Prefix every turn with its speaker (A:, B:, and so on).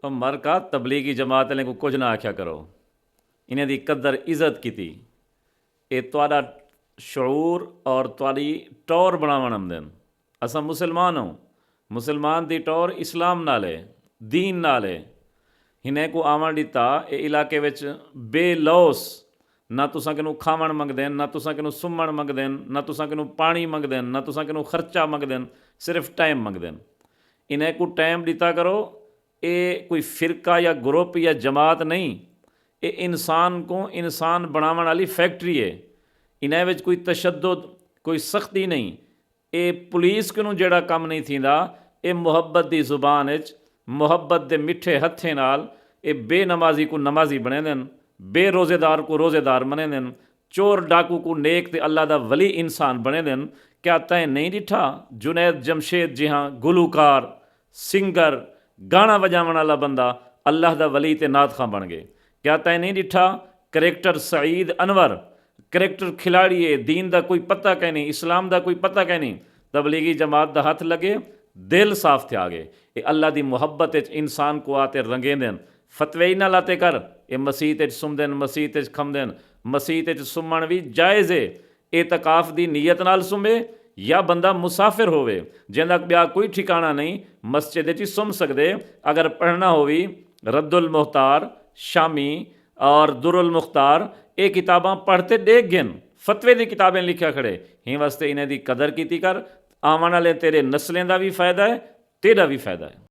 A: मर का तबलीगी जमात वाले को कुछ ना आख्या करो, इन्हें दी कदर इज्जत की। ये तुहाडा शऊर और तुहाडी टौर बनावन आमदन। असां मुसलमान हूँ, मुसलमान दी टौर इस्लाम नाल है, दीन नाल है। हिने को आवन दिता ये इलाके विच बेलौस, ना तुसां किनू खावण मंगदे, ना तुसां किनू सुम्मण मंगदे, ना तुसां किनू पानी मंगदे, ना तुसां किनू खर्चा मंगदे, सिर्फ टाइम मंगदे। इन्हें को टाइम दिता करो। ये कोई फ़िरका या ग्रुप या जमात नहीं, ये इंसान को इंसान बनावन वाली फैक्ट्री है। इन्हें विच कोई तशद्दुद, कोई सख्ती नहीं। ये पुलिस को जेड़ा काम नहीं थींदा, ये मुहब्बत की जुबान विच, मुहब्बत के मिठे हत्थे नाल ये बेनमाजी को नमाजी बने देन, बेरोज़ेदार को रोज़ेदार बने देन, चोर डाकू को नेक ते अल्लाह दा वली इंसान बने देन। क्या तैं नहीं डिठा जुनैद जमशेद जी हाँ गुलूकार, सिंगर, गाना वजावन वाला बंदा अल्लाह दा वली ते नात खां बन गए? क्या तैं नहीं डिठा करैक्टर सईद अनवर, करैक्टर खिलाड़ी है, दीन का कोई पता कह नहीं, इस्लाम का कोई पता कह नहीं, तबलीगी जमात का हथ लगे, दिल साफ थे आ गए। ये अल्लाह की मुहब्बत इंसान को आते रंगेंदन। फतवे ही ना लाते कर, ये मसीत सुमदन, मसीत खमदन, मसीत सुमन भी जायज़ है। एतकाफ की नीयत नाल सुमे या बंदा मुसाफिर होवे जिंदा ब्या कोई ठिकाना नहीं, मस्जिद ही सुम सकते। अगर पढ़ना होवी रद्दुल मुख्तार, शामी और दुरुल मुख्तार, ये किताबां पढ़ते देख गन, फतवे की किताबें लिखा खड़े ही वास्ते इन्हें दी कदर की कर। आवन वाले तेरे नस्लें का भी फायदा है, तेरा भी फायदा है।